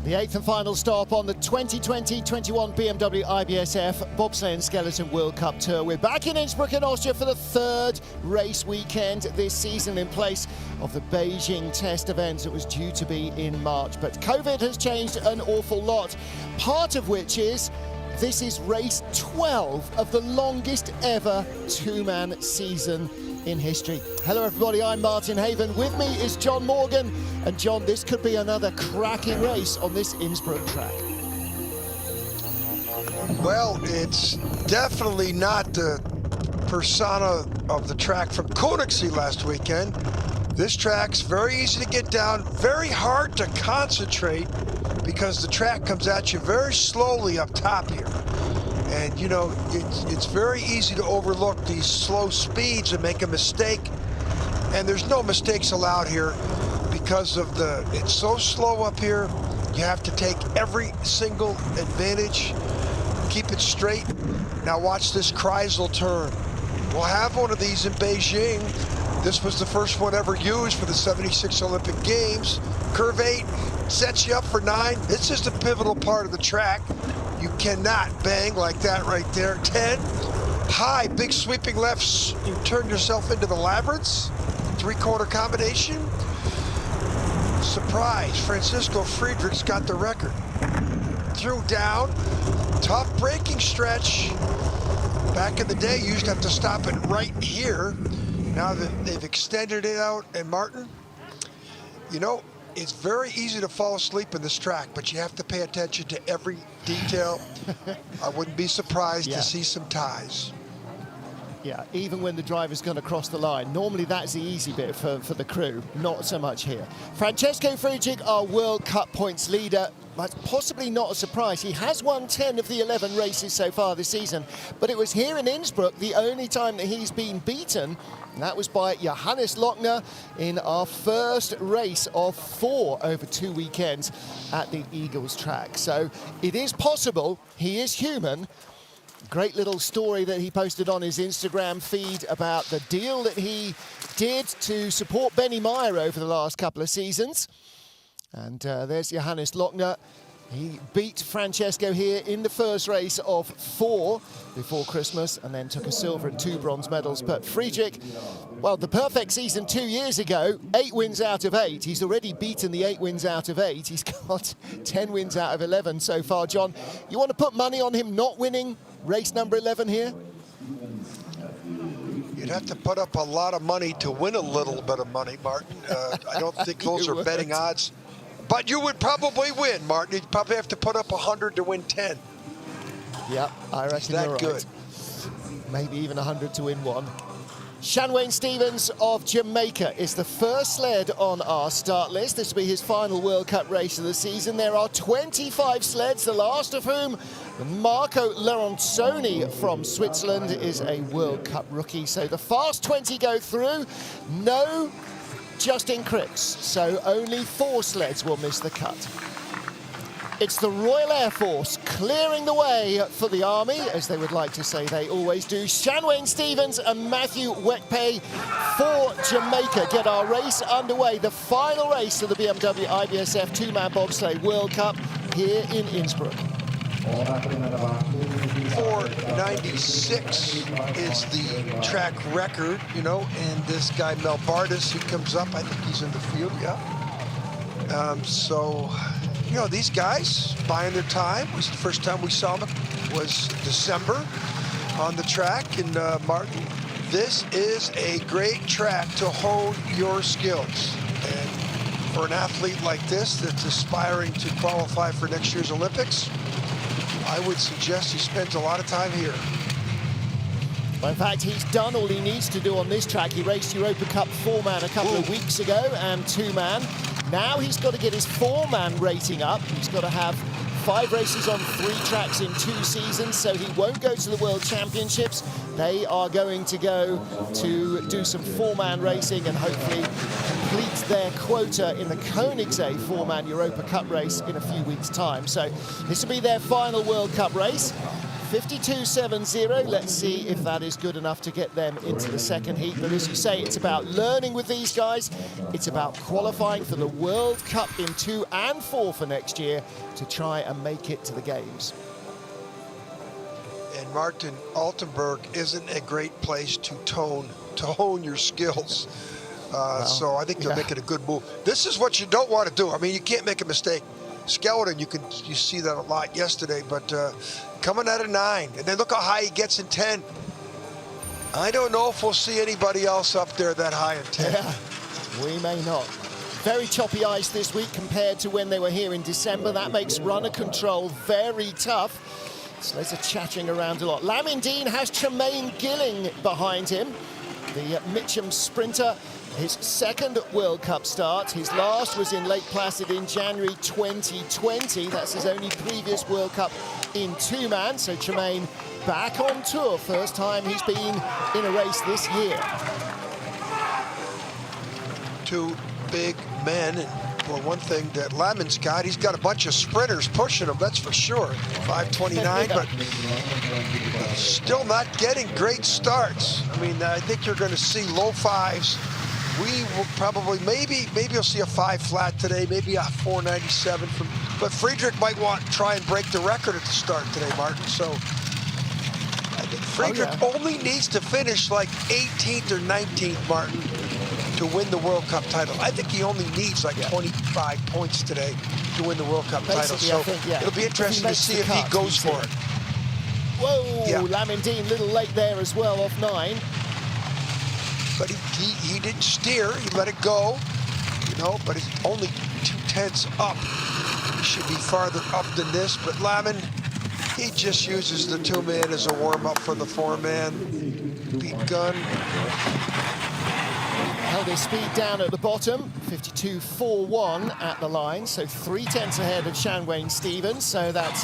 The 8th and final stop on the 2020-21 BMW IBSF Bobsleigh and Skeleton World Cup Tour. We're back in Innsbruck in Austria for the 3rd race weekend this season in place of the Beijing test event that was due to be in March. But COVID has changed an awful lot, part of which is this is race 12 of the longest ever two-man season in history. Hello everybody, I'm Martin Haven. With me is John Morgan. And John, this could be another cracking race on this Innsbruck track. Well, it's definitely not the persona of the track from Königssee last weekend. This track's very easy to get down, very hard to concentrate because the track comes at you very slowly up top here. And you know, it's very easy to overlook these slow speeds and make a mistake. And there's no mistakes allowed here because of it's so slow up here. You have to take every single advantage, keep it straight. Now watch this Kreisel turn. We'll have one of these in Beijing. This was the first one ever used for the 76 Olympic Games. Curve 8 sets you up for 9. It's just a pivotal part of the track. You cannot bang like that right there. 10, high, big sweeping lefts. You turn yourself into the labyrinths. 3-quarter combination. Surprise, Francisco Friedrich's got the record. Threw down, tough braking stretch. Back in the day, you used to have to stop it right here. Now that they've extended it out, and Martin, you know, it's very easy to fall asleep in this track, but you have to pay attention to every detail. I wouldn't be surprised to see some ties. Yeah, even when the driver's going to cross the line. Normally that's the easy bit for the crew, not so much here. Francesco Friedrich, our World Cup points leader. That's possibly not a surprise. He has won 10 of the 11 races so far this season, but it was here in Innsbruck the only time that he's been beaten, and that was by Johannes Lochner in our first race of 4 over 2 weekends at the Eagles track. So it is possible, he is human. Great little story that he posted on his Instagram feed about the deal that he did to support Benny Meyer over the last couple of seasons. And there's Johannes Lochner. He beat Francesco here in the first race of 4 before Christmas and then took a silver and 2 bronze medals. But Friedrich, well, the perfect season 2 years ago, 8 wins out of 8. He's already beaten the 8 wins out of 8. He's got 10 wins out of 11 so far. John, you want to put money on him not winning race number 11 here? You'd have to put up a lot of money to win a little bit of money, Martin. I don't think those are betting odds. But you would probably win, Martin. You'd probably have to put up 100 to win 10. Yeah, I reckon you're right. Good. Maybe even 100 to win 1. Shanwayne Stevens of Jamaica is the first sled on our start list. This will be his final World Cup race of the season. There are 25 sleds, the last of whom Marco Lorenzoni from Switzerland is a World Cup rookie. So the fast 20 go through. No Justin Cripps, so only 4 sleds will miss the cut. It's the Royal Air Force clearing the way for the Army, as they would like to say they always do. Shanwayne Stevens and Matthew Wekpe for Jamaica get our race underway. The final race of the BMW IBSF 2-man bobsleigh World Cup here in Innsbruck. 4:96 is the track record, you know, and this guy Mel Bardis, he comes up, I think he's in the field, so, you know, these guys buying their time. The first time we saw them was December on the track, and Martin, this is a great track to hone your skills. And for an athlete like this that's aspiring to qualify for next year's Olympics, I would suggest he spends a lot of time here. Well, in fact, he's done all he needs to do on this track. He raced Europa Cup 4-man a couple of weeks ago and 2-man. Now he's got to get his 4-man rating up. He's got to have 5 races on 3 tracks in 2 seasons, so he won't go to the World Championships. They are going to go to do some 4-man racing and hopefully complete their quota in the Königssee 4-man Europa Cup race in a few weeks' time. So this will be their final World Cup race. 52.70. Let's see if that is good enough to get them into the second heat. But as you say, it's about learning with these guys. It's about qualifying for the World Cup in 2 and 4 for next year to try and make it to the games. And Martin, Altenburg isn't a great place to hone your skills. So I think they're making a good move. This is what you don't want to do. I mean, you can't make a mistake. Skeleton, you see that a lot yesterday, but coming out of 9, and then look how high he gets in 10. I don't know if we'll see anybody else up there that high in 10. Yeah, we may not. Very choppy ice this week compared to when they were here in December. That makes runner control very tough. Sleds are chattering around a lot. Lamin Dean has Tremaine Gilling behind him, the Mitcham sprinter. His second World Cup start. His last was in Lake Placid in January 2020. That's his only previous World Cup in 2-man. So Tremaine back on tour. First time he's been in a race this year. 2 big men. Well, one thing that Lamin's got, he's got a bunch of sprinters pushing him, that's for sure. 5:29, but still not getting great starts. I mean, I think you're going to see low 5s. We will probably, maybe you'll see a 5 flat today, maybe a 4.97 from, but Friedrich might want to try and break the record at the start today, Martin. So I think Friedrich only needs to finish like 18th or 19th, Martin, to win the World Cup title. I think he only needs like 25 points today to win the World Cup title. So it'll be interesting to see if he goes for it. Whoa, Lamin Dean, a little late there as well, off 9. But he didn't steer, he let it go, you know, but it's only 2/10 up. He should be farther up than this, but Lamin, he just uses the 2-man as a warm-up for the 4-man. Beat gun. Held his speed down at the bottom, 52.41 at the line, so 3/10 ahead of Shanwayne Stevens, so that's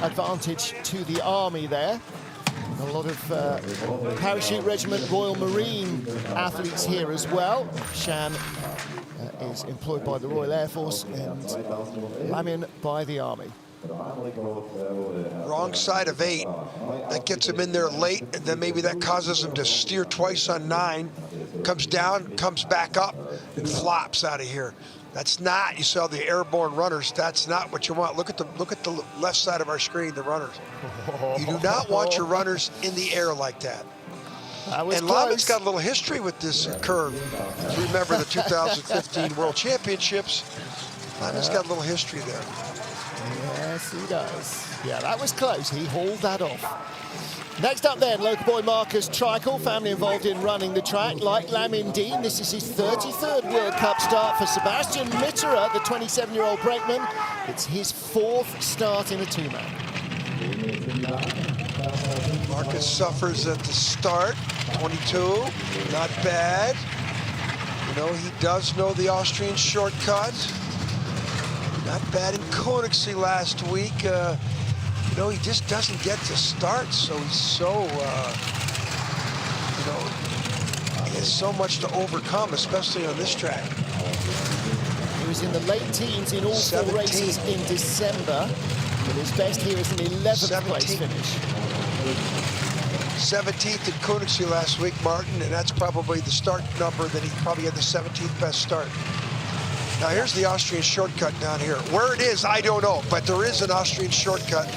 advantage to the Army there. A lot of Parachute Regiment, Royal Marine athletes here as well. Shan is employed by the Royal Air Force and Lamin by the Army. Wrong side of 8. That gets him in there late, and then maybe that causes him to steer twice on 9. Comes down, comes back up, and flops out of here. That's not, you saw the airborne runners, that's not what you want. Look at the left side of our screen, the runners. You do not want your runners in the air like that. And Lamin's got a little history with this curve. Remember the 2015 World Championships. Lamin's got a little history there. Yes, he does. Yeah, that was close. He hauled that off. Next up then, local boy Marcus Treichel, family involved in running the track. Like Lamin Dean, this is his 33rd World Cup start for Sebastian Mitterer, the 27-year-old brakeman. It's his 4th start in a 2-man. Marcus suffers at the start, 22, not bad. You know, he does know the Austrian shortcut. Not bad in Königssee last week. You know, he just doesn't get to start, so he's so, you know, he has so much to overcome, especially on this track. He was in the late teens in all 4 races in December, but his best here is an 11th place finish. 17th in Königssee last week, Martin, and that's probably the start number that he probably had the 17th best start. Now here's the Austrian shortcut down here. Where it is, I don't know, but there is an Austrian shortcut.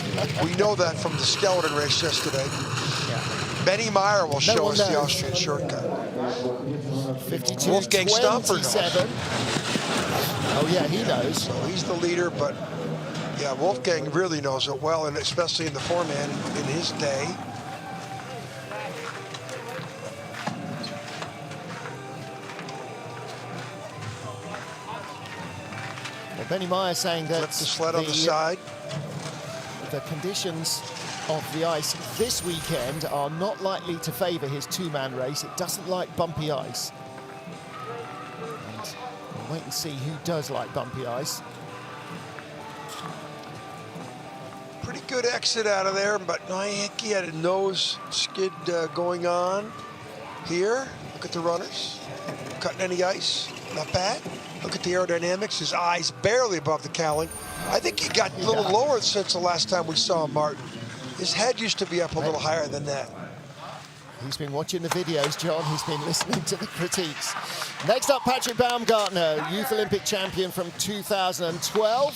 We know that from the skeleton race yesterday. Benny Meyer will show us the Austrian shortcut. 52, Wolfgang Stamford. Oh yeah, he knows. So he's the leader, but yeah, Wolfgang really knows it well, and especially in the 4-man in his day. Benny Meyer saying that flip the sled on the side. The conditions of the ice this weekend are not likely to favor his 2-man race. It doesn't like bumpy ice. And we'll wait and see who does like bumpy ice. Pretty good exit out of there, but he had a nose skid going on here. Look at the runners. Cutting any ice, not bad. Look at the aerodynamics, his eyes barely above the cowling. I think he got a little lower since the last time we saw him, Martin. His head used to be up a little higher than that. He's been watching the videos, John. He's been listening to the critiques. Next up, Patrick Baumgartner, Youth Olympic champion from 2012.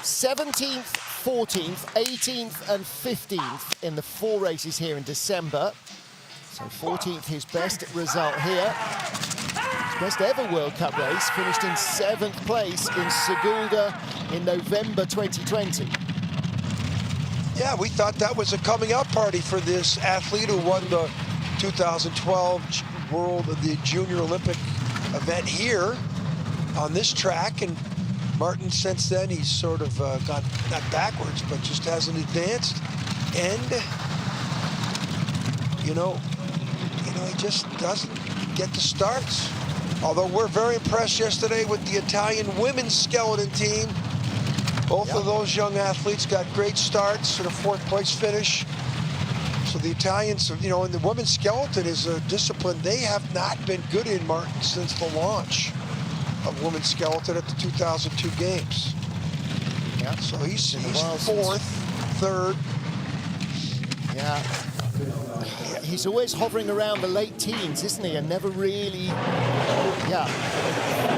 17th, 14th, 18th and 15th in the 4 races here in December. So 14th, his best result here. His best ever World Cup race, finished in 7th place in Sigulda in November 2020. Yeah, we thought that was a coming out party for this athlete who won the 2012 the Junior Olympic event here on this track. And Martin, since then, he's sort of gone not backwards, but just hasn't advanced. And you know, he just doesn't get the starts. Although we're very impressed yesterday with the Italian women's skeleton team. Both of those young athletes got great starts and a 4th place finish. So the Italians, you know, and the women's skeleton is a discipline they have not been good in, Martin, since the launch of women's skeleton at the 2002 games. Yeah. So he's 4th, 3rd. Yeah. He's always hovering around the late teens, isn't he? And never really,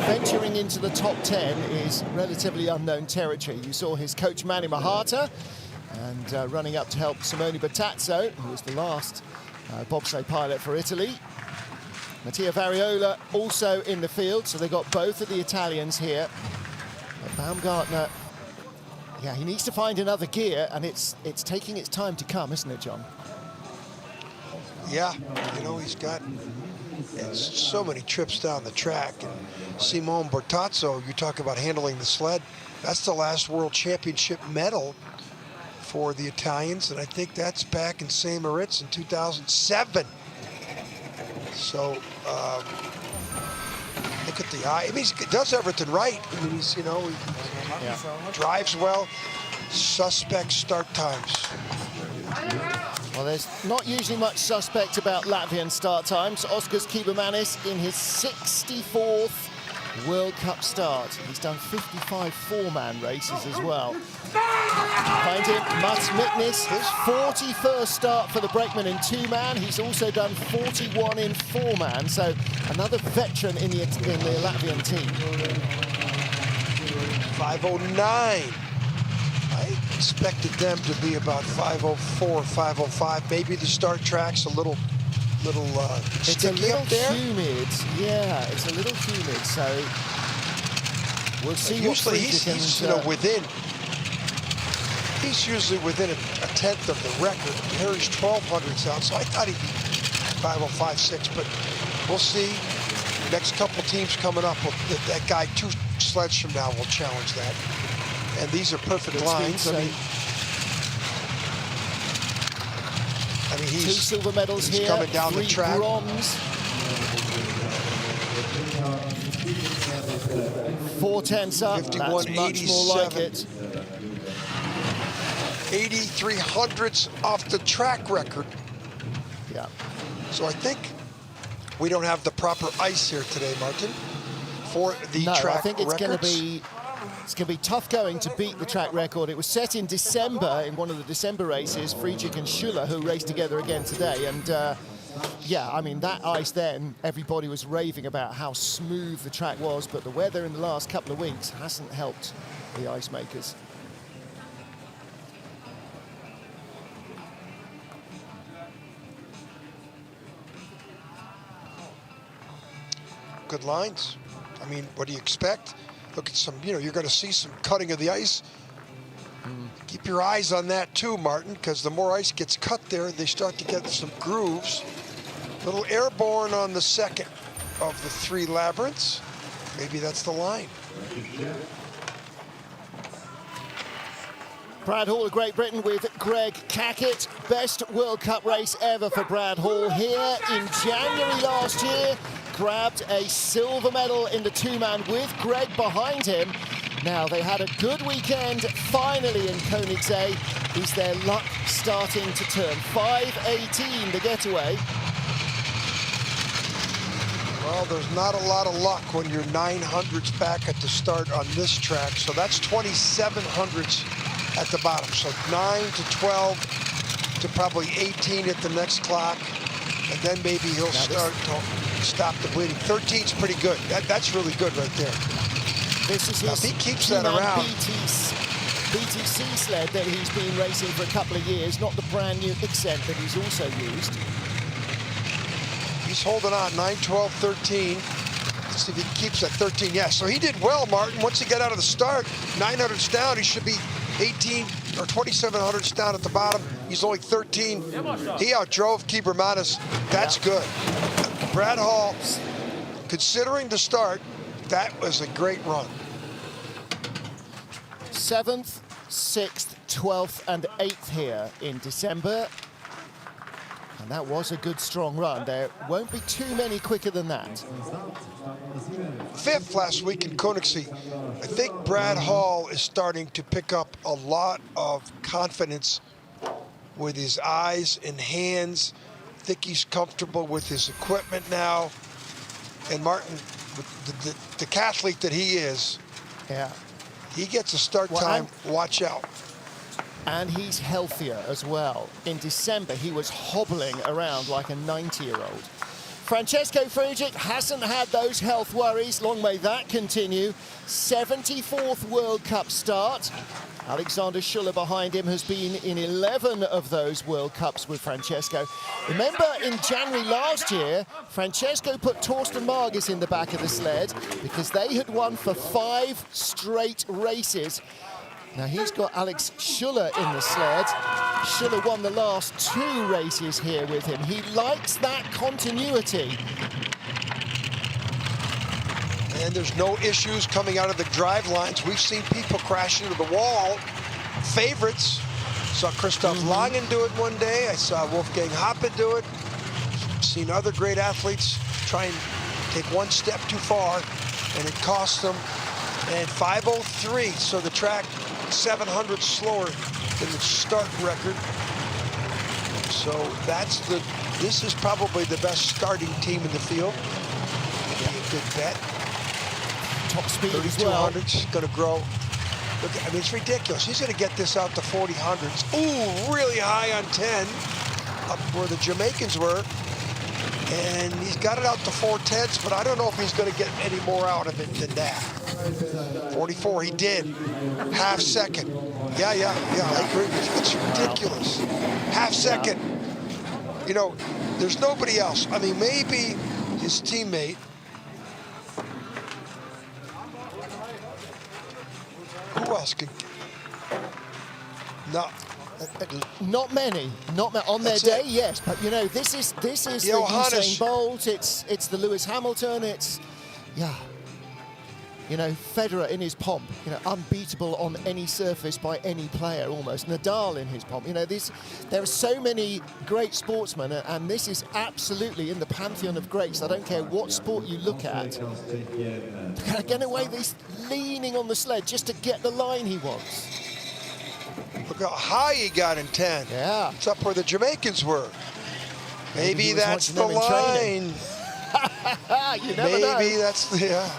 venturing into the top 10 is relatively unknown territory. You saw his coach Manny Mahata, and running up to help Simone Battazzo, who was the last bobsleigh pilot for Italy. Mattia Variola also in the field, so they got both of the Italians here. But Baumgartner, yeah, he needs to find another gear, and it's taking its time to come, isn't it, John? Yeah, you know, he's got so many trips down the track. And Simone Battazzo, you talk about handling the sled, that's the last World Championship medal for the Italians, and I think that's back in St. Moritz in 2007. So look at the eye. I mean, he does everything right. I mean, he's, you know, he drives well. Suspect start times. Well, there's not usually much suspect about Latvian start times. Oskars Kibamanis in his 64th World Cup start. He's done 55 4-man races as well. Behind him, Mats Miknes, his 41st start for the brakeman in 2-man. He's also done 41 in 4-man, so another veteran in the Latvian team. 509. I expected them to be about 504, 505. Maybe the start track's a little sticky up there. Humid. Yeah, it's a little humid, so we'll see. Usually he's you know, within. He's usually within a 10th of the record. Harry's 1200s out, so I thought he'd be 505, 6, but we'll see. Next couple teams coming up, that guy 2 sleds from now will challenge that. And these are perfect lines. I mean, he's 2 silver medals here, coming down 3 the track. Bronze. 4 tenths up. 51, That's much more like it. 83 hundredths off the track record. Yeah. So I think we don't have the proper ice here today, Martin, for the track I think it's going to be tough going to beat the track record. It was set in December in one of the December races, Friedrich and Schuller, who raced together again today. And yeah, I mean, that ice then, everybody was raving about how smooth the track was, but the weather in the last couple of weeks hasn't helped the ice makers. Good lines. I mean, what do you expect? Look at some, you know, you're going to see some cutting of the ice. Keep your eyes on that too, Martin, because the more ice gets cut there, they start to get some grooves. Little airborne on the second of the 3 labyrinths. Maybe that's the line. Brad Hall of Great Britain with Greg Cackett. Best World Cup race ever for Brad Hall here in January last year. Grabbed a silver medal in the 2-man with Greg behind him. Now, they had a good weekend finally in Koenigsegg. Is their luck starting to turn? 5:18 the getaway. Well, there's not a lot of luck when you're 900ths back at the start on this track. So that's 2700ths at the bottom. So 9 to 12 to probably 18 at the next clock, and then maybe he'll start to stop the bleeding. 13's pretty good. That's really good right there. This is if his he keeps that around. BTC sled that he's been racing for a couple of years, not the brand new Accent that he's also used. He's holding on, 9, 12, 13. Let's see if he keeps that 13. Yeah, so he did well, Martin. Once he got out of the start, 900s down, he should be 18 or 2,700s down at the bottom. He's only 13. He outdrove Kibermanis. That's good. Brad Hall, considering the start, that was a great run. 7th, 6th, 12th, and 8th here in December. And that was a good, strong run. There won't be too many quicker than that. 5th last week in Königssee. I think Brad Hall is starting to pick up a lot of confidence with his eyes and hands. I think he's comfortable with his equipment now. And Martin, the decathlete that he is, yeah, he gets a start time, watch out. And he's healthier as well. In December, he was hobbling around like a 90-year-old. Francesco Frugic hasn't had those health worries. Long may that continue. 74th World Cup start. Alexander Schuller behind him has been in 11 of those World Cups with Francesco. Remember, in January last year, Francesco put Torsten Margis in the back of the sled because they had won for 5 straight races. Now he's got Alex Schuller in the sled. Schuller won the last 2 races here with him. He likes that continuity. And there's no issues coming out of the drive lines. We've seen people crash into the wall. Favorites. Saw Christoph Langen do it one day. I saw Wolfgang Hoppe do it. Seen other great athletes try and take one step too far, and it cost them. And 5:03, so the track 700 slower than the start record. So this is probably the best starting team in the field. A good bet. Top speed as well. 3,200's gonna grow. Look, I mean, it's ridiculous. He's gonna get this out to 40-hundreds. Ooh, really high on 10, up where the Jamaicans were. And he's got it out to 4/10s, but I don't know if he's gonna get any more out of it than that. 44, he did. Half second. Yeah, I agree with you. It's ridiculous. Half second. You know, there's nobody else. I mean, maybe his teammate. Who else could? No. Not many. On their day, yes. But you know, this is the Usain Bolt. It's the Lewis Hamilton. It's you know, Federer in his pomp. You know, unbeatable on any surface by any player almost. Nadal in his pomp. You know, there are so many great sportsmen, and this is absolutely in the pantheon of greats. I don't care what sport you look at. Again, away, he's leaning on the sled just to get the line he wants. Look how high he got in 10. Yeah. It's up where the Jamaicans were. Maybe that's the line. You never know. Maybe that's the,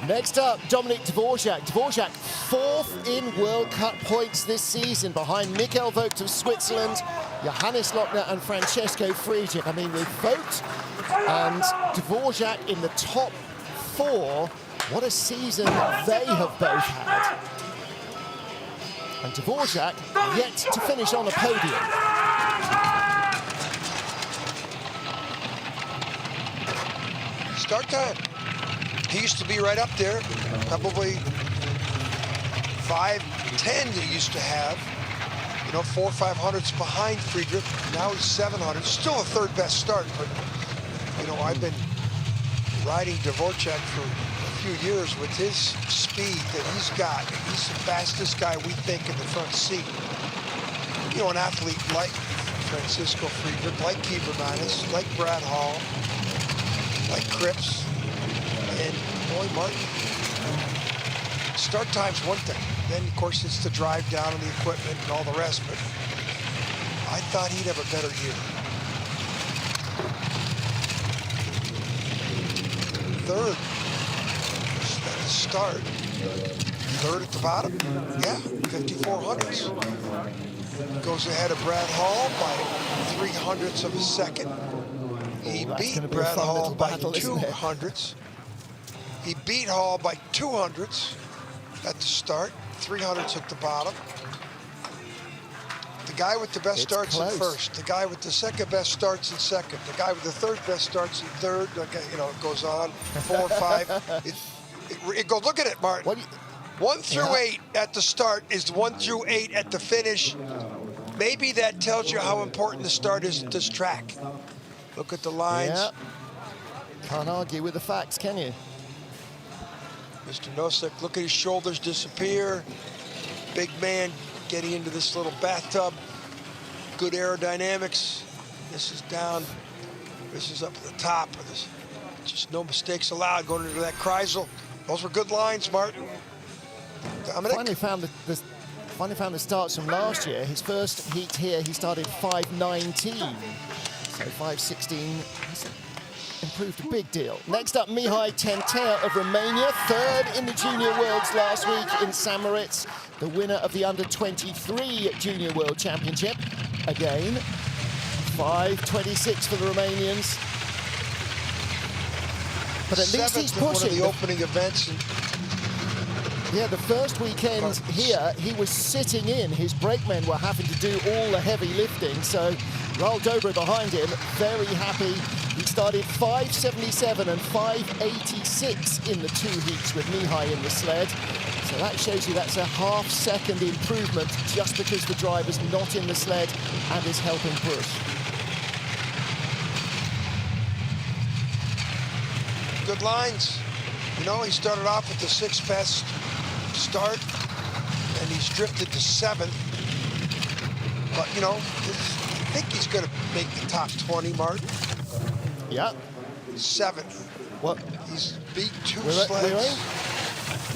Next up, Dominik Dvorak. Dvorak, 4th in World Cup points this season, behind Michael Vogt of Switzerland, Johannes Lochner and Francesco Frugic. I mean, with Vogt and Dvorak in the top 4, what a season they have both had. And Dvorak yet to finish on a podium. Start time. He used to be right up there, probably 5:10 he used to have. You know, 4 500s behind Friedrich. Now he's 700. Still a 3rd best start, but you know, I've been riding Dvorak for a few years with his speed that he's got. He's the fastest guy we think in the front seat. You know, an athlete like Francisco Friedrich, like Kibermanis, like Brad Hall, like Cripps. And boy, Martin, start time's one thing. Then, of course, it's the drive down on the equipment and all the rest, but I thought he'd have a better year. 3rd at the start, 3rd at the bottom. Yeah, 5,400s. Goes ahead of Brad Hall by 3/100ths of a second. He beat Brad Hall by 2/100ths. He beat Hall by 2/100ths at the start, 3/100ths at the bottom. The guy with the best starts in first. The guy with the second best starts in second. The guy with the third best starts in third. Okay, you know, it goes on. 4, 5. It goes. Look at it, Martin. 1 through 8 at the start is 1 through 8 at the finish. Maybe that tells you how important the start is at this track. Look at the lines. Yeah. Can't argue with the facts, can you? Mr. Nosek, look at his shoulders disappear. Big man getting into this little bathtub. Good aerodynamics. This is down. This is up at the top. There's just no mistakes allowed going into that Kreisel. Those were good lines, Martin. Finally found the starts from last year. His first heat here, he started 5:19. So 5:16 has improved a big deal. Next up, Mihai Tentea of Romania, third in the Junior Worlds last week in St. Moritz, the winner of the Under-23 Junior World Championship. Again, 5:26 for the Romanians. But at least he's pushing. One of the opening events. Yeah, the first weekend here, he was sitting in. His brakemen were having to do all the heavy lifting. So Raul Dobre behind him, very happy. He started 5:77 and 5:86 in the 2 heats with Mihai in the sled. So that shows you that's a half-second improvement just because the driver's not in the sled and is helping push. Good lines. You know, he started off with the 6th best start, and he's drifted to 7th. But, you know, I think he's going to make the top 20, Martin. Yeah. 7th. Well, he's beat 2 sleds.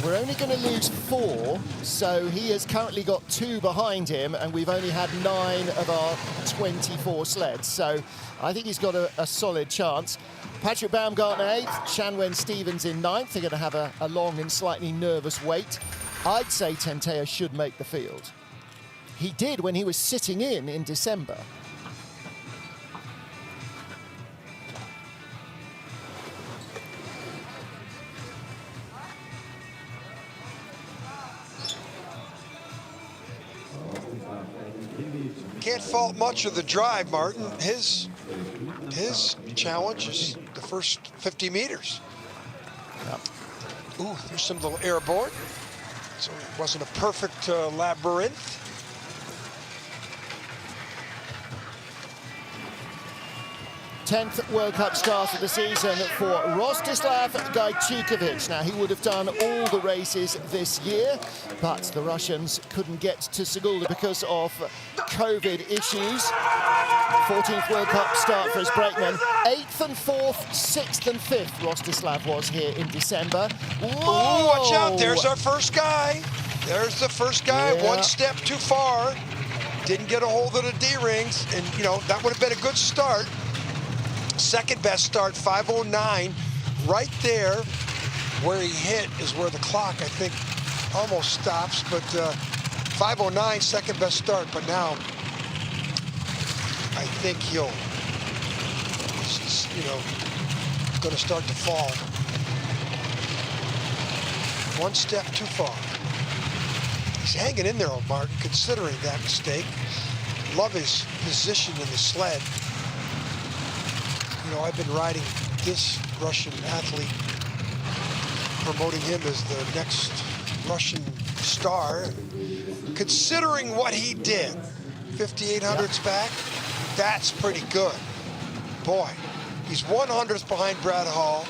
We're only going to lose 4, so he has currently got 2 behind him, and we've only had 9 of our 24 sleds. So I think he's got a solid chance. Patrick Baumgartner 8th, Shanwen Stevens in 9th. They're going to have a long and slightly nervous wait. I'd say Tentea should make the field. He did when he was sitting in December. Can't fault much of the drive, Martin. His challenge is the first 50 meters. Yep. Ooh, there's some little airborne. So it wasn't a perfect labyrinth. Tenth World Cup start of the season for Rostislav Gajcikovic. Now, he would have done all the races this year, but the Russians couldn't get to Sigulda because of COVID issues. 14th World Cup start for his brakemen. 8th and 4th, 6th and 5th, Rostislav was here in December. Whoa! Ooh, watch out, there's our first guy. There's the first guy, yeah. 1 step too far. Didn't get a hold of the D-rings, and, you know, that would have been a good start. Second best start, 5:09. Right there where he hit is where the clock, I think, almost stops. But 5:09, second best start. But now, I think he's you know, going to start to fall. 1 step too far. He's hanging in there, Martin, considering that mistake. Love his position in the sled. You know, I've been riding this Russian athlete, promoting him as the next Russian star. Considering what he did, 5,800ths back, that's pretty good. Boy, he's 100th behind Brad Hall.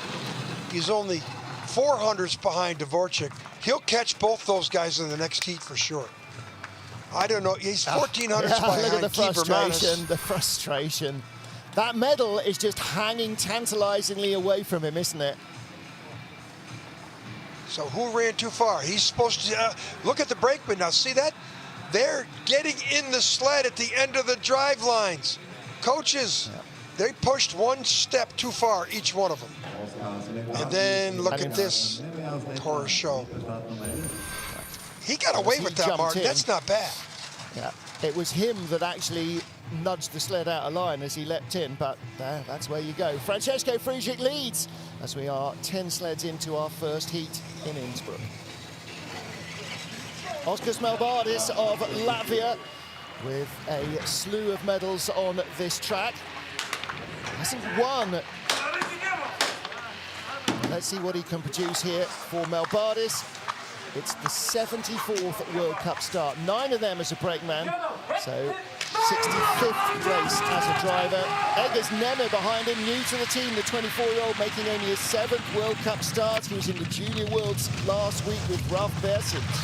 He's only 400ths behind Dvorak. He'll catch both those guys in the next heat for sure. I don't know, he's 1,400ths behind. Look at the frustration, the frustration. That medal is just hanging tantalizingly away from him, isn't it? So who ran too far? He's supposed to, look at the brakeman now, see that? They're getting in the sled at the end of the drive lines. Coaches, they pushed 1 step too far, each one of them. And then look at this horror show. He got away with that, Martin. That's not bad. Yeah. It was him that actually nudged the sled out of line as he leapt in, but that's where you go. Francesco Friedrich leads as we are 10 sleds into our first heat in Innsbruck. Oskars Melbardis of Latvia with a slew of medals on this track. Hasn't won. Let's see what he can produce here for Melbardis. It's the 74th World Cup start. 9 of them as a brakeman, so 65th race as a driver. Eggers Nemme behind him, new to the team, the 24-year-old making only his 7th World Cup start. He was in the Junior Worlds last week with Ralf Bersins.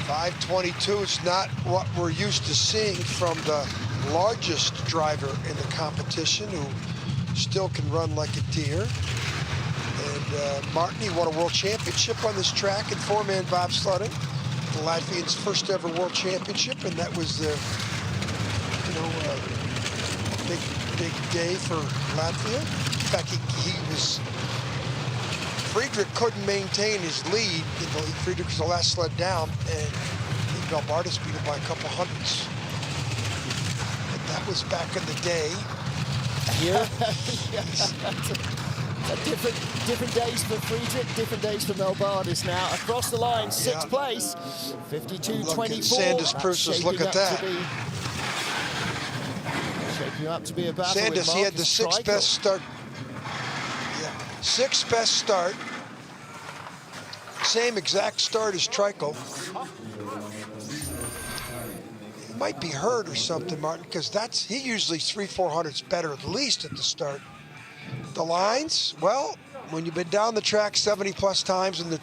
5:22 is not what we're used to seeing from the largest driver in the competition, who still can run like a deer. And Martin, he won a world championship on this track in 4-man bobsledding. The Latvians' first ever world championship, and that was the, big day for Latvia. In fact, Friedrich couldn't maintain his lead. Friedrich was the last sled down, and Melbardis beat him by a couple hundreds. But that was back in the day. Here, different days for Friedrich, different days for Melbardis now. Across the line, 6th place, 52.24. Sanders Prusos, look at that. Shaping up to be a battle. Sanders, he had the 6th best start. Yeah, 6th best start. Same exact start as Treichel. He might be hurt or something, Martin, because he usually 300-400s better at least at the start. The lines, well, when you've been down the track 70+ times in a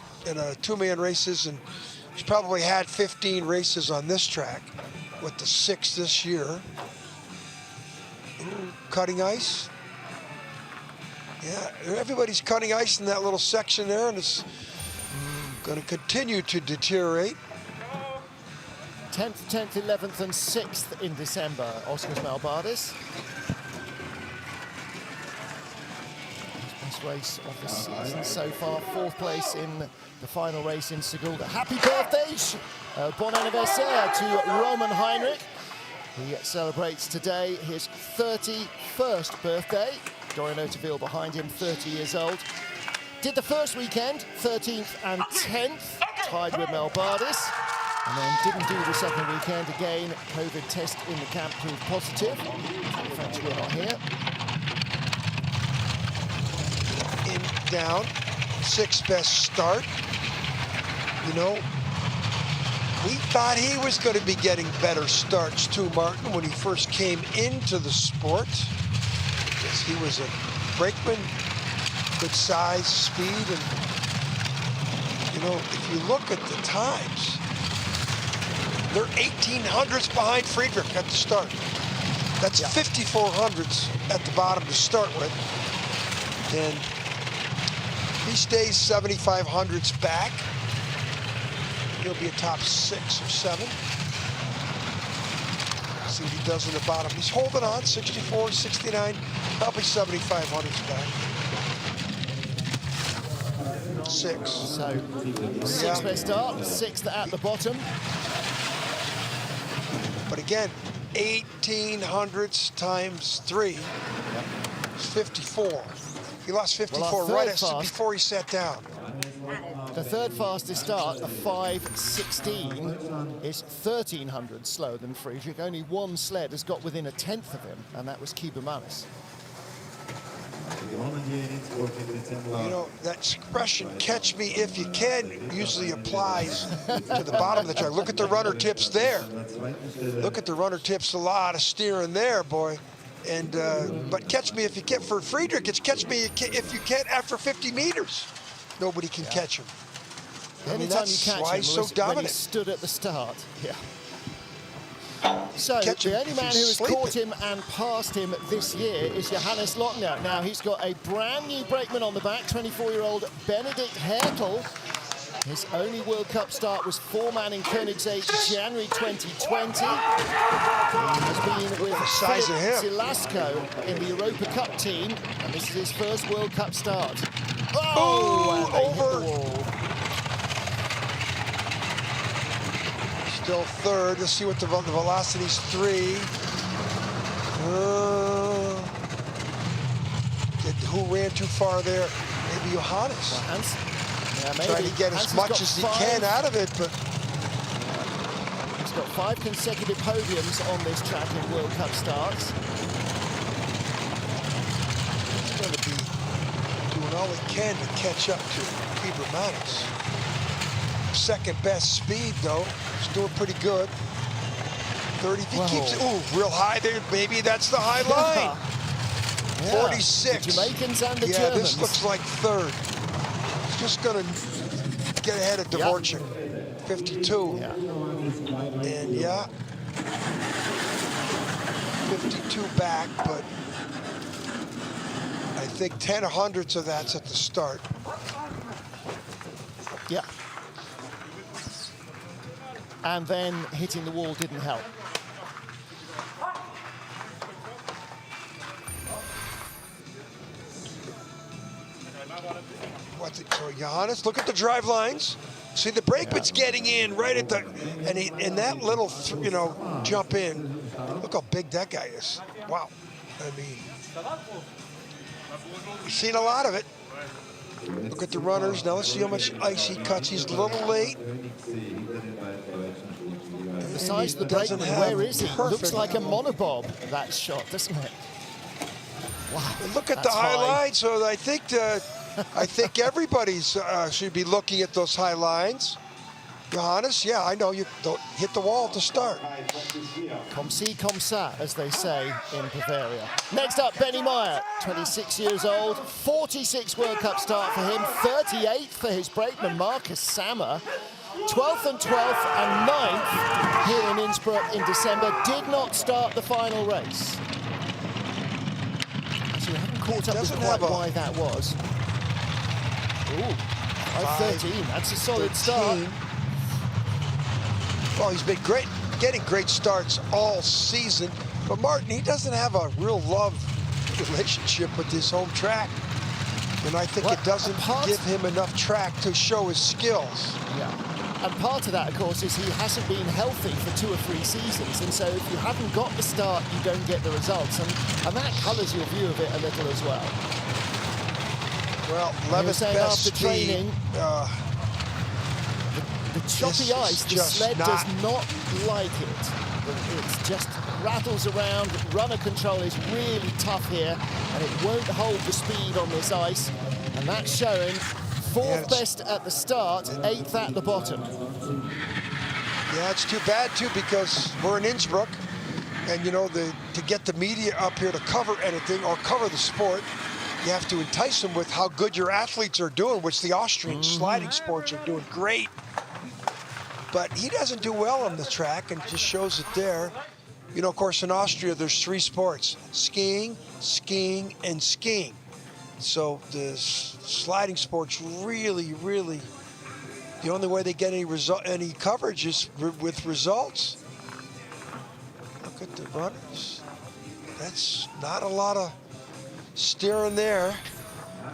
2-man races, and he's probably had 15 races on this track, with the 6th this year. Ooh, cutting ice. Yeah, everybody's cutting ice in that little section there, and it's going to continue to deteriorate. 10th, 11th, and 6th in December, Oskars Melbardis. Best race of the season so far, 4th place in the final race in Sigulda. Happy birthday, bon anniversaire to Roman Heinrich. He celebrates today his 31st birthday. Dorian Ottaville behind him, 30 years old. Did the first weekend, 13th and 10th, tied with Melbardis. And then didn't do the second weekend. Again, COVID test in the camp proved positive. The French were not here. Down, 6th best start. We thought he was going to be getting better starts too, Martin, when he first came into the sport. Because he was a brakeman, good size, speed, and if you look at the times, they're 1800s behind Friedrich at the start. That's 5400s at the bottom to start with. And he stays 7500s back, he'll be a top 6 or 7. See what he does in the bottom. He's holding on, 64, 69, probably 7500s back. 6. So, 6th best start, 6th at the bottom. But again, 1800s times 3 is 54. He lost 54 right before he sat down. The 3rd fastest start, a 5:16, is 1300 slower than Friedrich. Only one sled has got within a 10th of him, and that was Kibermanis. That expression, catch me if you can, usually applies to the bottom of the track. Look at the runner tips there. Look at the runner tips, a lot of steering there, boy. And but catch me if you can. For Friedrich, it's catch me if you can after 50 meters. Nobody can catch him. Anytime you catch him, so when he stood at the start. Yeah. So the only man who has caught him and passed him this year is Johannes Lochner. Now he's got a brand new brakeman on the back, 24-year-old Benedikt Hertel. His only World Cup start was 4-man in Koenigsegg, January 2020. He has been with Philip Silasco in the Europa Cup team, and this is his first World Cup start. Oh, and they hit the wall. Still third. Let's see what the velocity's 3. Who ran too far there? Maybe Johannes. Yeah, maybe. Trying to get as much as he can out of it, but he's got 5 consecutive podiums on this track in World Cup starts. He's going to be doing all he can to catch up to Peter Manis. Second best speed, though. He's doing pretty good. 30. If he keeps it, ooh, real high there. Maybe that's the high line. Yeah. 46. The Jamaicans and the Germans. Yeah, this looks like third. He's just going to get ahead of Dvorak. 52. Yeah. And yeah, 52 back, but I think 10/100ths of that's at the start. Yeah. And then hitting the wall didn't help. So Johannes, look at the drive lines. See, the brakeman's getting in right at the, and that little, you know, jump in. Look how big that guy is. Wow. I mean, we've seen a lot of it. Look at the runners. Now let's see how much ice he cuts. He's a little late. The size of the brakeman, where is he? Looks like a monobob, that shot, doesn't it? Wow. And look at the highlights. So I think everybody's should be looking at those high lines. Johannes, yeah, I know you don't hit the wall to start. Comme ci, comme ça, as they say in Bavaria. Next up, Benny Meyer, 26 years old, 46 World Cup start for him, 38th for his brakeman Marcus Sammer, 12th and 12th and 9th here in Innsbruck in December, did not start the final race. Actually, we haven't caught up with quite why that was. Ooh, 5:13, that's a solid start. Well, he's been great, getting great starts all season. But Martin, he doesn't have a real love relationship with his home track. And I think it doesn't give him enough track to show his skills. Yeah. And part of that, of course, is he hasn't been healthy for 2 or 3 seasons. And so if you haven't got the start, you don't get the results. And that colours your view of it a little as well. Well, Levitt's best after training, the choppy ice, the sled does not like it. It just rattles around. Runner control is really tough here, and it won't hold the speed on this ice. And that's showing 4th best at the start, 8th at the bottom. Yeah, it's too bad, too, because we're in Innsbruck, and, you know, to get the media up here to cover anything or cover the sport, you have to entice them with how good your athletes are doing, which the Austrian sliding sports are doing great. But he doesn't do well on the track, and just shows it there. You know, of course, in Austria, there's 3 sports: skiing, skiing, and skiing. So the sliding sports really, the only way they get any coverage is with results. Look at the runners. That's not a lot of steering there.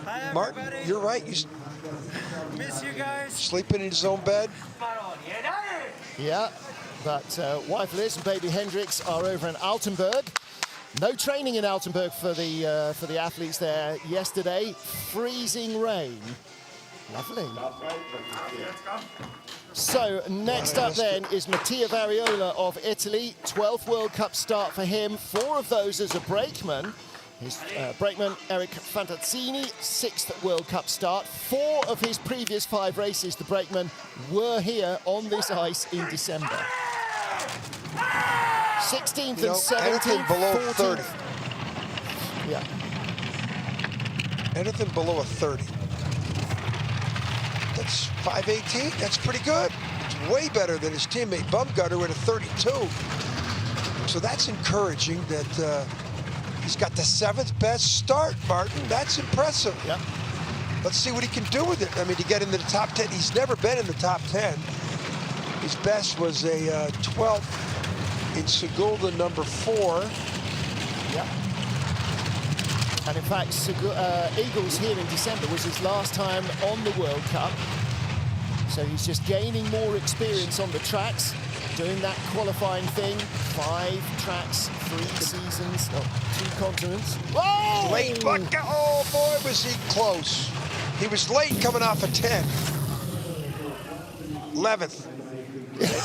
Hi, Martin, you're right. You miss you guys. Sleeping in his own bed. Yeah, but wife Liz and baby Hendrix are over in Altenburg. No training in Altenburg for the athletes there yesterday. Freezing rain. Lovely. So next up then is Mattia Variola of Italy. 12th World Cup start for him. 4 of those as a brakeman. His brakeman Eric Fantazzini, 6th World Cup start. 4 of his previous 5 races, the brakeman, were here on this ice in December. 16th and 17th, anything below 14th. 30. Yeah. Anything below a 30. That's 5:18. That's pretty good. It's way better than his teammate Bumgarner at a 32. So that's encouraging that he's got the 7th best start, Martin. That's impressive. Yep. Let's see what he can do with it. I mean, to get into the top 10, he's never been in the top 10. His best was a 12th in Segulda, number 4. Yeah. And in fact, Eagles here in December was his last time on the World Cup. So he's just gaining more experience on the tracks. doing that qualifying thing. 5 tracks, 3 seasons, 2 continents. Whoa! Late, but oh boy, was he close. He was late coming off a 10. 11th.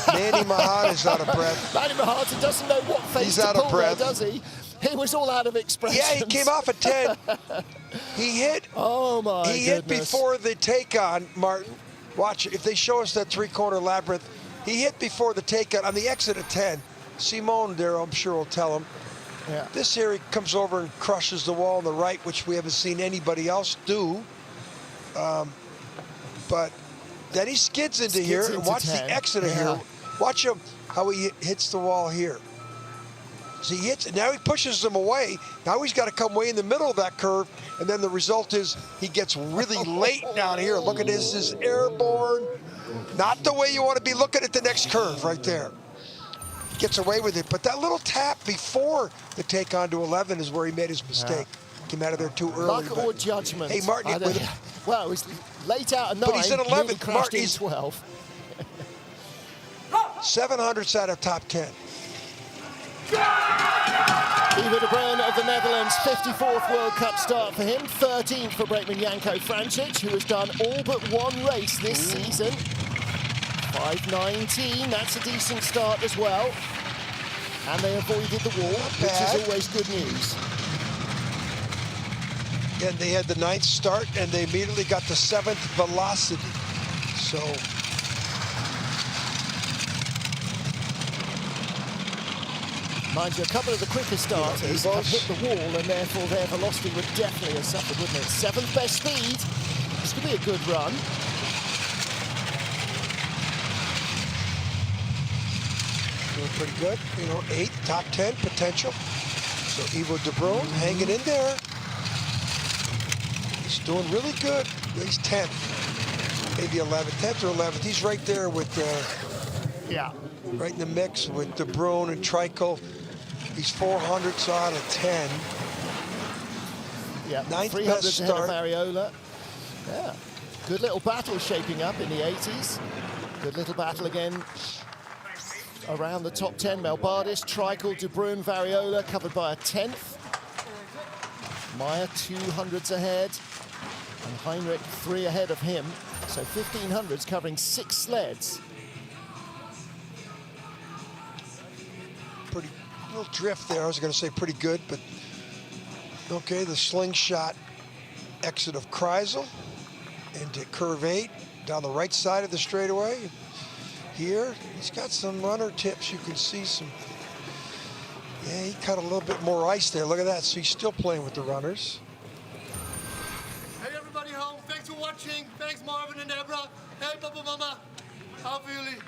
Manny Mahata's out of breath. Manny Mahata doesn't know what face He's to out of pull there, breath. does he? He was all out of expression. Yeah, he came off a 10. He hit. Oh my goodness. He hit before the take-on, Martin. Watch, if they show us that 3-corner labyrinth, he hit before the take-on on the exit of 10. Simone there, I'm sure, will tell him. Yeah. This here, he comes over and crushes the wall on the right, which we haven't seen anybody else do. But then he skids into here, and watch 10. the exit of here. Watch him, how he hits the wall here. So he hits it, now he pushes them away. Now he's got to come way in the middle of that curve, and then the result is he gets really late down here. Look at this is airborne. Not the way you want to be looking at the next curve right there. Gets away with it, but that little tap before the take on to 11 is where he made his mistake. Came out of there too early. Luck or judgment? Hey, Martin, well, it was late out of 9, but he's in 11th. Martin, he's 12. 700s out of top 10. Ivo de Bruin of the Netherlands, 54th World Cup start for him, 13th for brakeman Janko Francic, who has done all but 1 race this season. 5:19, that's a decent start as well. And they avoided the wall, which is always good news. And they had the 9th start, and they immediately got the 7th velocity. So, mind you, a couple of the quicker starters have hit the wall, and therefore their velocity would definitely have suffered, wouldn't it? 7th best speed. This could be a good run. Doing pretty good. You know, 8th, top 10 potential. So Ivo de Bruin hanging in there. He's doing really good. He's 10th, maybe 11th, 10th or 11th. He's right there with, right in the mix with de Bruin and Trico. He's 400s out of 10. Yeah, 9th best start. Variola. Yeah, good little battle shaping up in the 80s. Good little battle again around the top 10. Melbardis, Trico, de Bruin, Variola covered by a 10th. Meyer 200s ahead, and Heinrich 3 ahead of him. So 1500s covering 6 sleds. Pretty little drift there. I was going to say pretty good, but okay. The slingshot exit of Kreisel into curve 8 down the right side of the straightaway. Here, he's got some runner tips. You can see some. Yeah, he cut a little bit more ice there. Look at that. So he's still playing with the runners. Hey everybody home, thanks for watching. Thanks Marvin and Deborah. Hey Papa Mama, how feel you?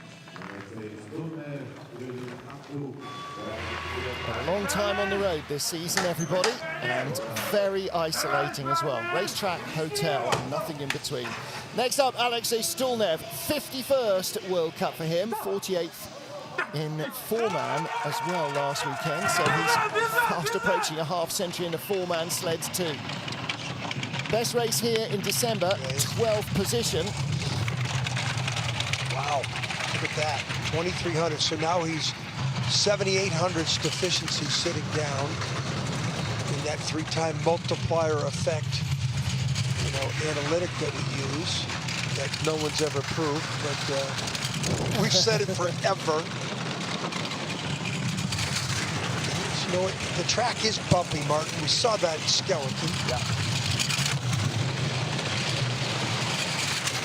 A long time on the road this season, everybody, and very isolating as well. Racetrack, hotel, nothing in between. Next up, Alexei Stulnev, 51st World Cup for him, 48th in 4-man as well last weekend, so he's fast approaching a half-century in the 4-man sleds too. Best race here in December, 12th position. Wow, look at that, 2,300. So now he's 7,800s deficiency sitting down in that 3-time multiplier effect, you know, analytic that we use that no one's ever proved, but we've said it forever. You know, the track is bumpy, Martin. We saw that in Skeleton. Yeah.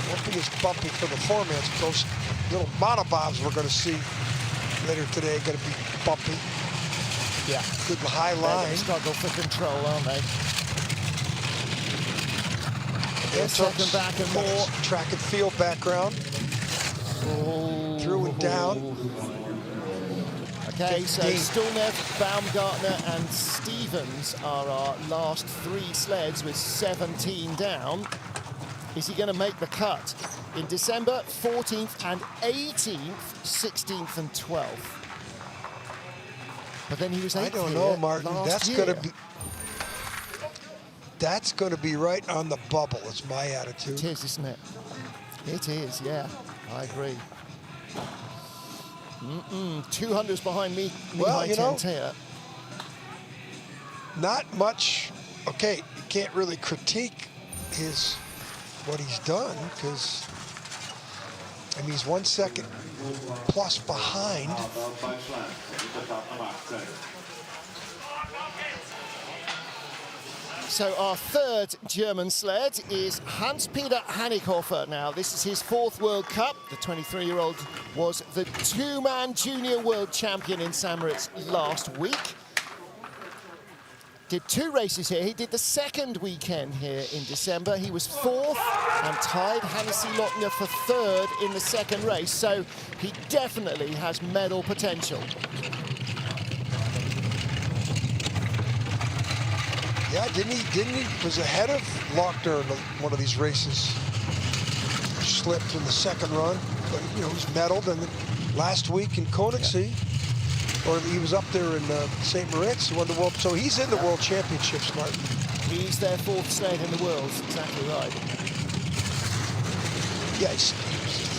Won't be as bumpy for the 4-mans. Those little monobobs we're going to see later today are going to be bumpy. Yeah. Good high They're line. going to struggle for control, aren't they? Yeah, second back and more. Track and field background. Oh. Through and down. Okay, so 15. Stulnev, Baumgartner and Stevens are our last 3 sleds with 17 down. Is he going to make the cut? In December, 14th and 18th, 16th and 12th. But then he was 8th I don't know, Martin. That's going to be right on the bubble, is my attitude. It is, isn't it? It is, yeah. I agree. 200s behind me. Well, you know, here. Not much. Okay, you can't really critique what he's done, because I mean, he's 1 second plus behind. So our third German sled is Hans-Peter Hanikhofer. Now, this is his 4th World Cup. The 23-year-old was the 2-man junior world champion in St. Moritz last week. Did 2 races here. He did the 2nd weekend here in December. He was 4th and tied Hannesi Lochner for 3rd in the 2nd race. So he definitely has medal potential. Yeah, didn't he was ahead of Lochner in one of these races. Slipped in the 2nd run, but you know, he's medaled. And last week in Königssee, or he was up there in St. Moritz, won the world. So he's in the World Championships, Martin. He's their 4th sled in the world. Exactly right. Yeah, he's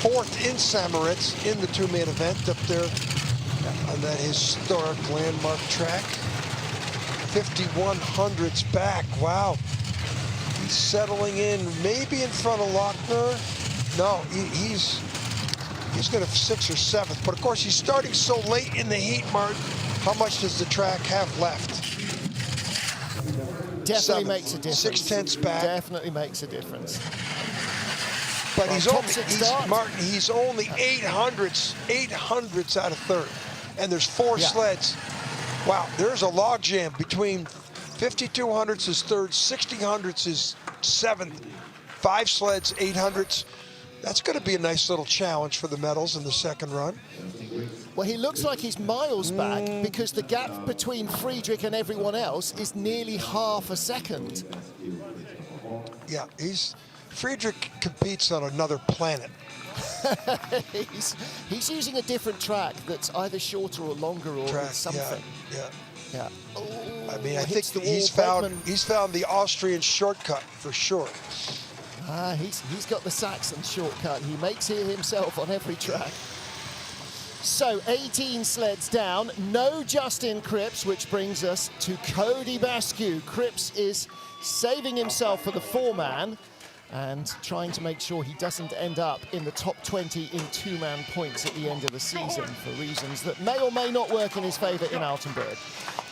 4th in St. Moritz in the 2-man event up there on that historic landmark track. 5100s back. Wow. He's settling in, maybe in front of Lochner. No, he's going to 6th or 7th. But of course, he's starting so late in the heat, Martin. How much does the track have left? Definitely makes a difference. 6/10 back. Definitely makes a difference. But well, Martin, he's only 800ths out of 3rd. And there's 4 sleds. Wow, there's a logjam between 5200ths is 3rd, 6000ths is 7th, 5 sleds, 800ths. That's going to be a nice little challenge for the medals in the 2nd run. Well, he looks like he's miles back because the gap between Friedrich and everyone else is nearly half a second. Yeah, Friedrich competes on another planet. he's using a different track that's either shorter or longer or something. Yeah. Oh, I mean, I think he's found the Austrian shortcut for sure. He's got the Saxon shortcut. He makes it himself on every track. So 18 sleds down, no Justin Cripps, which brings us to Cody Basque. Cripps is saving himself for the 4-man and trying to make sure he doesn't end up in the top 20 in 2-man points at the end of the season for reasons that may or may not work in his favor in Altenburg.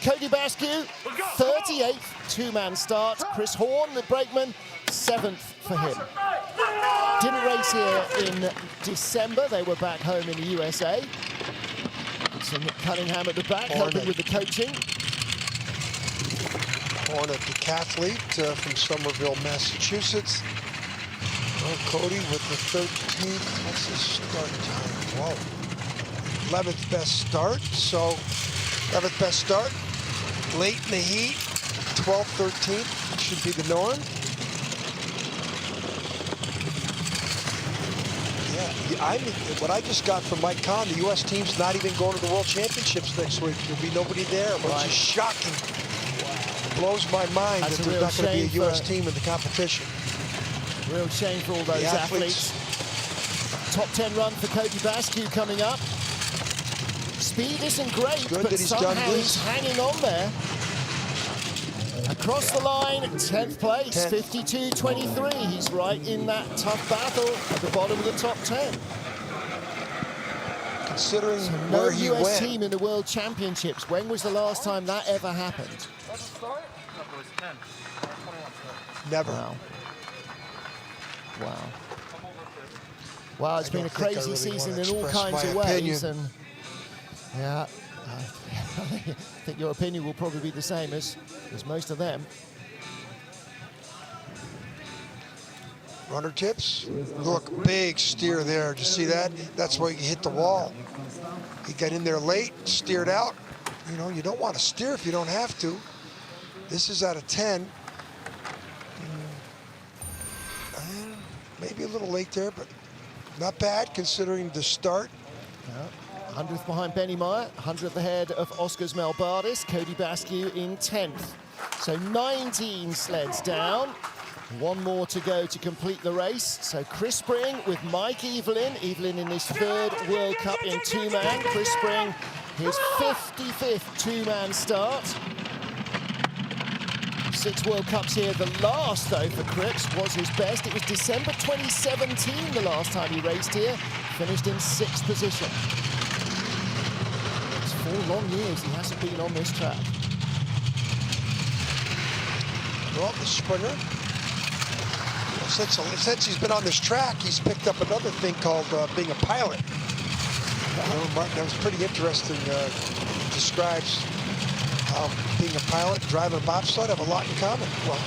Cody Basque, 38th 2-man start. Chris Horn, the brakeman, 7th for him. Didn't race here in December. They were back home in the USA. Some Cunningham at the back, helping with the coaching. Horn, a decathlete from Somerville, Massachusetts. Oh, Cody with the 13th. What's his start time? Whoa. 11th best start. So 11th best start. Late in the heat. 12th, 13th should be the norm. Yeah, what I just got from Mike Kahn, the U.S. team's not even going to the World Championships next week. There'll be nobody there, which is shocking. Blows my mind that there's not going to be a U.S. team in the competition. Real shame for all those athletes. Top 10 run for Cody Basque coming up. Speed isn't great, but somehow he's hanging on there. Across the line, 10th place, 52.23. He's right in that tough battle at the bottom of the top 10. Considering no where he US went. team in the World Championships. When was the last time that ever happened? Never. Wow, it's been a crazy season in all kinds of ways. And yeah, I think your opinion will probably be the same as most of them. Runner tips. Look, big steer there. Did you see that? That's where you hit the wall. He got in there late, steered out. You know, you don't want to steer if you don't have to. This is out of 10. Maybe a little late there, but not bad considering the start. Yeah. 100th behind Benny Meyer, 100th ahead of Oskars Melbardis, Cody Basque in 10th. So 19 sleds down. One more to go to complete the race. So Chris Spring with Mike Evelyn. Evelyn in his 3rd World Cup in 2-man. Chris Spring, his 55th 2-man start. 6 World Cups here. The last, though, for Cripps was his best. It was December 2017, the last time he raced here. Finished in 6th position. It's 4 long years he hasn't been on this track. Well, the Springer, since he's been on this track, he's picked up another thing called being a pilot. Martin, that was pretty interesting. Describes how being a pilot and driving a bobsled have a lot in common. Well,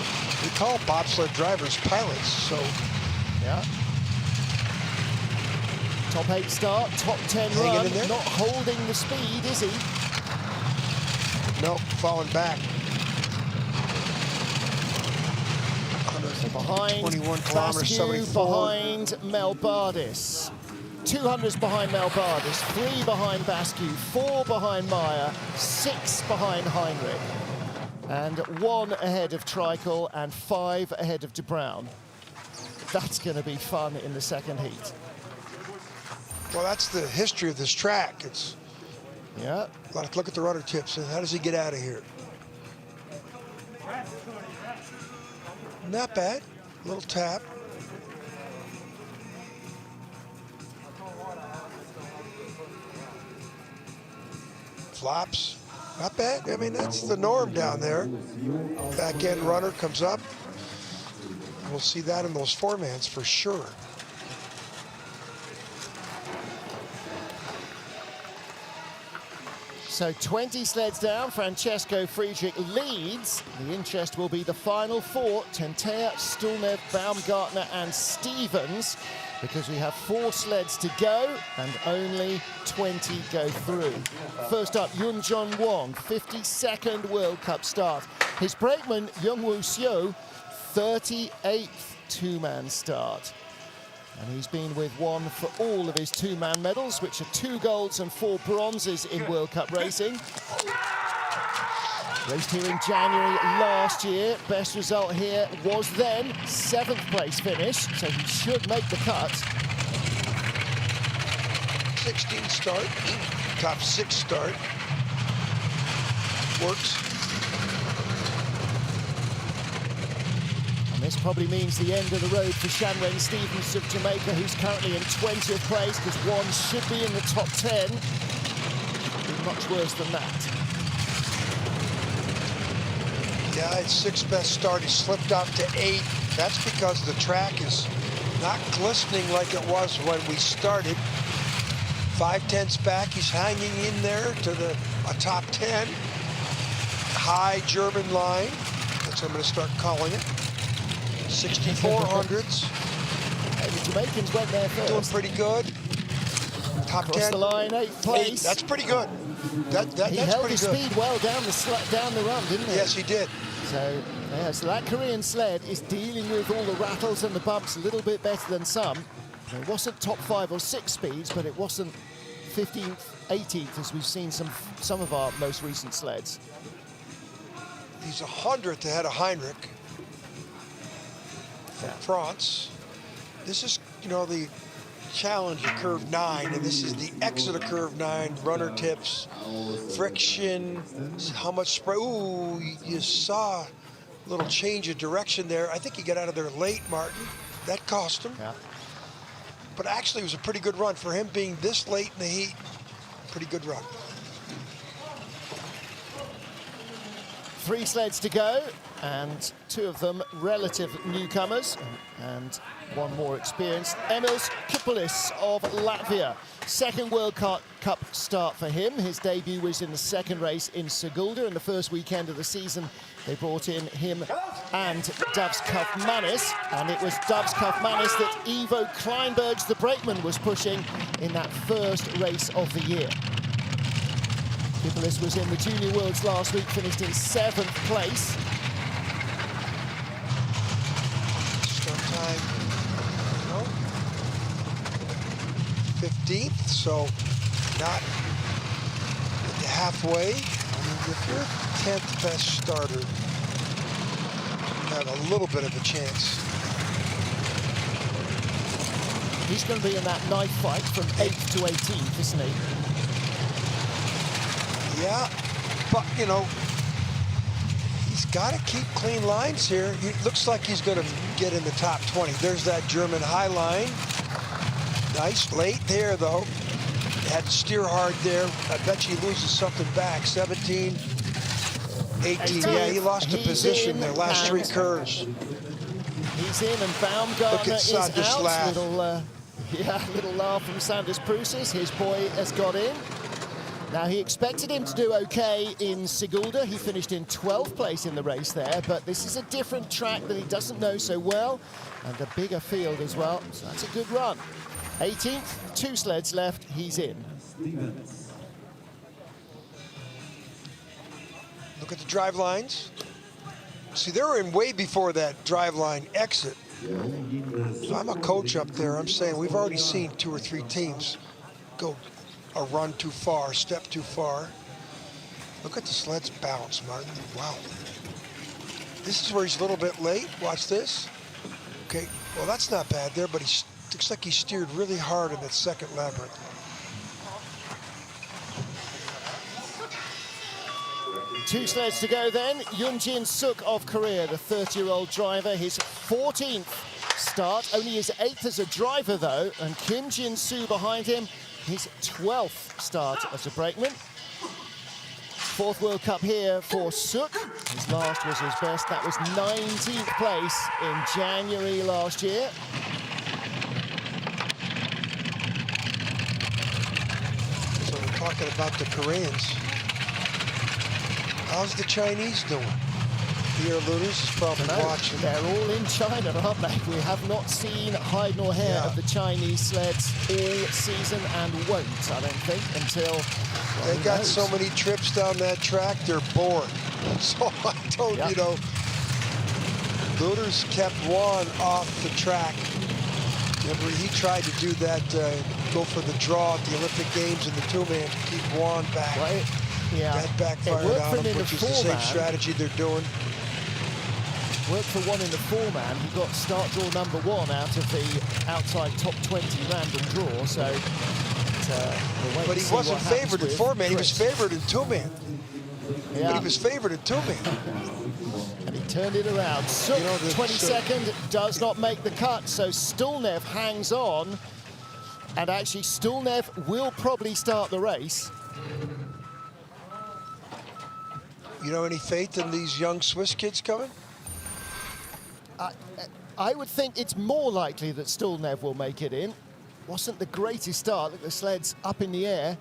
we call bobsled drivers pilots, so. Yeah. Top 8 start, top 10 run, not holding the speed, is he? Nope, falling back. Behind 21 kilometers, Bascu, behind Melbardis. 200s behind Melbardis, 3 behind Bascu, 4 behind Meyer, 6 behind Heinrich. And 1 ahead of Treichel and 5 ahead of De Bruyn. That's going to be fun in the second heat. Well, that's the history of this track. It's, yeah. Look at the rudder tips and how does he get out of here? Not bad. A little tap. Flops. Not bad. I mean, that's the norm down there. Back end runner comes up. We'll see that in those 4-mans for sure. So 20 sleds down, Francesco Friedrich leads. The interest will be the final 4, Tentea, Stulnev, Baumgartner and Stevens, because we have 4 sleds to go and only 20 go through. First up, Yun Jun Wong, 52nd World Cup start. His brakeman, Youngwoo Seo, 38th 2-man start. And he's been with one for all of his 2-man medals, which are 2 golds and 4 bronzes in World Cup racing. Raced here in January last year. Best result here was then 7th place finish, so he should make the cut. 16 start, top 6 start. Works. And this probably means the end of the road for Shanwen Stevens of Jamaica, who's currently in 20th place, because one should be in the top 10. Should be much worse than that. Yeah, his 6th best start. He slipped out to 8. That's because the track is not glistening like it was when we started. 5/10 back, he's hanging in there to a top 10. High German line. That's what I'm going to start calling it. 6400s. The Jamaicans went there first. Doing pretty good. Top 10. Cross the line, 8th place. That's pretty good. That's he held pretty the good. speed well down the run, didn't he? Yes, he did. So, yeah, so that Korean sled is dealing with all the rattles and the bumps a little bit better than some. It wasn't top 5 or 6 speeds, but it wasn't 15th, 18th, as we've seen some of our most recent sleds. He's 100th ahead of Heinrich from France. This is, you know, the challenge of curve 9, and this is the exit of curve 9. Runner tips, friction, how much spray. Ooh, you saw a little change of direction there. I think he got out of there late, Martin. That cost him. Yeah. But actually, it was a pretty good run for him being this late in the heat. Pretty good run. 3 sleds to go, and 2 of them relative newcomers, and 1 more experienced. Emils Kipulis of Latvia. 2nd World Cup start for him. His debut was in the 2nd race in Sigulda in the first weekend of the season. They brought in him and Dovs Kaufmanis, and it was Dovs Kaufmanis that Ivo Kleinbergs, the brakeman, was pushing in that first race of the year. Kipulis was in the Junior Worlds last week, finished in 7th place. Start time, 15th, so not at the halfway. I mean, if you're 10th best starter, have a little bit of a chance. He's going to be in that knife fight from 8th to 18th, isn't he? Yeah, but, you know, he's got to keep clean lines here. It looks like he's going to get in the top 20. There's that German high line. Nice late there, though. Had to steer hard there. I bet you he loses something back. 17, 18. Yeah, he lost a position there. Last 3 curves. He's in, and Baumgartner is out. Laugh. Little laugh from Sanders Prusis. His boy has got in. Now, he expected him to do okay in Sigulda. He finished in 12th place in the race there, but this is a different track that he doesn't know so well, and a bigger field as well, so that's a good run. 18th, 2 sleds left, he's in. Look at the drive lines. See, they were in way before that drive line exit. So I'm a coach up there. I'm saying we've already seen 2 or 3 teams go a run too far, step too far. Look at the sleds bounce, Martin. Wow. This is where he's a little bit late. Watch this. Okay, well, that's not bad there, but he looks like he steered really hard in that second labyrinth. Two sleds to go then. Yoonjin Suk of Korea, the 30-year-old driver, his 14th start, only his 8th as a driver though, and Kim Jin-soo behind him, his 12th start as a brakeman. 4th World Cup here for Suk. His last was his best. That was 19th place in January last year. So we're talking about the Koreans. How's the Chinese doing? Pierre Luders is probably watching. They're all in China, aren't they? We have not seen hide nor hair of the Chinese sleds all season, and won't, I don't think, until... Well, they got so many trips down that track, they're bored. So I told you know, Luders kept Juan off the track. Remember, he tried to do that, go for the draw at the Olympic Games in the 2-man to keep Juan back. Right. Yeah. That backfired on him, which is the same strategy they're doing. Worked for one in the 4-man. He got start draw number 1 out of the outside top 20 random draw. So, but he wasn't favored in 4-man. He was favored in 2-man. Yeah. But he was favored in 2-man. And he turned it around. Suk, 22nd, does not make the cut. So Stulnev hangs on. And actually, Stulnev will probably start the race. You know any faith in these young Swiss kids coming? I would think it's more likely that Stulnev will make it in. Wasn't the greatest start. Look, the sled's up in the air.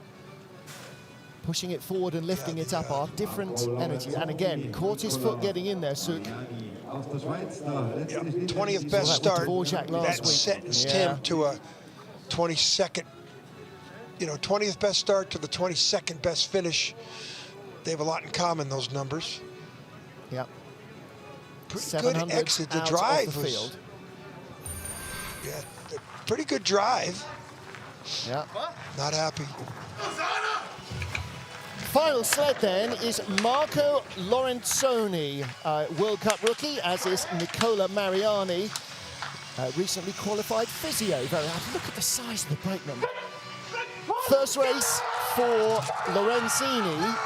Pushing it forward and lifting it up are different energies. And again, caught his foot getting in there, Suk. 20th best start. That sentenced him to a 22nd, 20th best start to the 22nd best finish. They have a lot in common, those numbers. Yep. Pretty good exit. The drive was... Yeah, pretty good drive. Yeah. Not happy. Final sled then is Marco Lorenzoni, World Cup rookie, as is Nicola Mariani, recently qualified physio. Very happy. Look at the size of the brakeman. First race for Lorenzini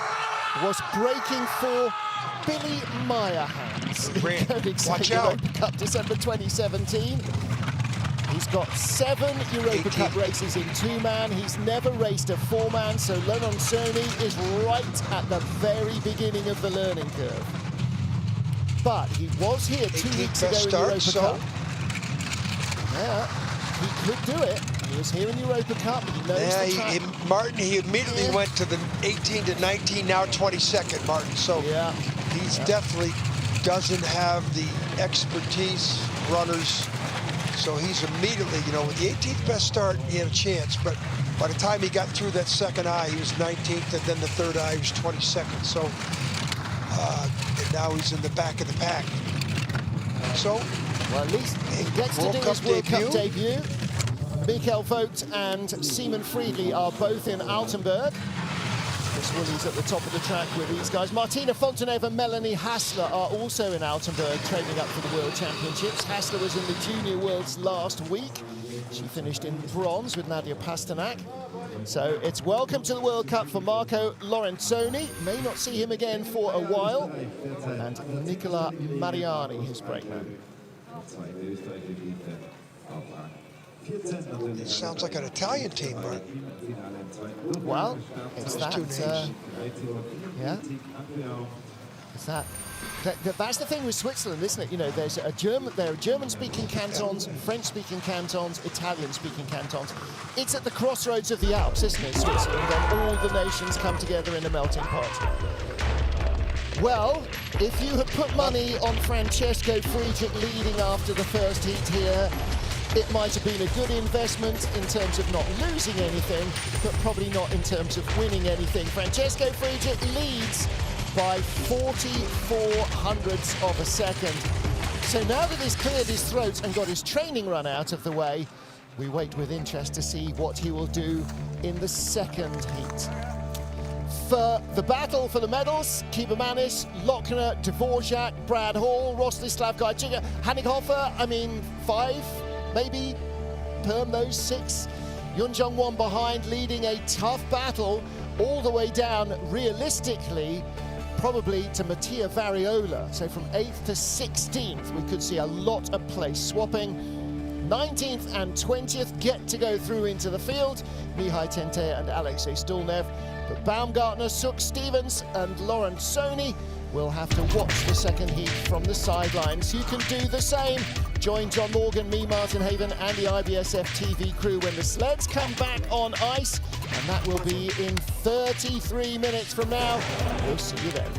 was braking for Billy Meyerhands. Watch out. Europa Cup December 2017. He's got 7 Europa Cup races in 2-man. He's never raced a 4-man, so Lorenzoni is right at the very beginning of the learning curve. But he was here 2 weeks ago in Europa Cup. Yeah, he could do it. He was here in Europa Cup. He knows the track. Martin, he immediately went to the 18 to 19, now 22nd, Martin. So he's definitely doesn't have the expertise runners. So he's immediately, with the 18th best start, he had a chance. But by the time he got through that second eye, he was 19th, and then the third eye, he was 22nd. So, and now he's in the back of the pack. So, well, at least he gets to do his World Cup debut. Michael Vogt and Simon Friedli are both in Altenburg. Marcus Woolley's at the top of the track with these guys. Martina Fonteneva and Melanie Hassler are also in Altenburg training up for the World Championships. Hassler was in the Junior Worlds last week. She finished in bronze with Nadia Pasternak. So it's welcome to the World Cup for Marco Lorenzoni. May not see him again for a while. And Nicola Mariani, his brakeman. It sounds like an Italian team, but well, it's that. Yeah, it's that. That's the thing with Switzerland, isn't it? You know, there are German-speaking cantons, French-speaking cantons, Italian-speaking cantons. It's at the crossroads of the Alps, isn't it, Switzerland? And all the nations come together in a melting pot. Well, if you had put money on Francesco Friedrich leading after the first heat here, it might have been a good investment in terms of not losing anything, but probably not in terms of winning anything. Francesco Friedrich leads by 44 hundredths of a second. So now that he's cleared his throat and got his training run out of the way, we wait with interest to see what he will do in the second heat. For the battle for the medals, Kiba Manis, Lochner, Dvorak, Brad Hall, Rostislav Gajcika, Henning Hoffer, I mean, 5, maybe, perm those 6. Yun Jung Won behind, leading a tough battle all the way down, realistically, probably to Mattia Variola. So from 8th to 16th, we could see a lot of place swapping. 19th and 20th get to go through into the field, Mihai Tente and Alexei Stulnev. But Baumgartner, Suk Stevens and Lorenzoni will have to watch the second heat from the sidelines. You can do the same. Join John Morgan, me, Martin Haven, and the IBSF TV crew when the sleds come back on ice, and that will be in 33 minutes from now. We'll see you then.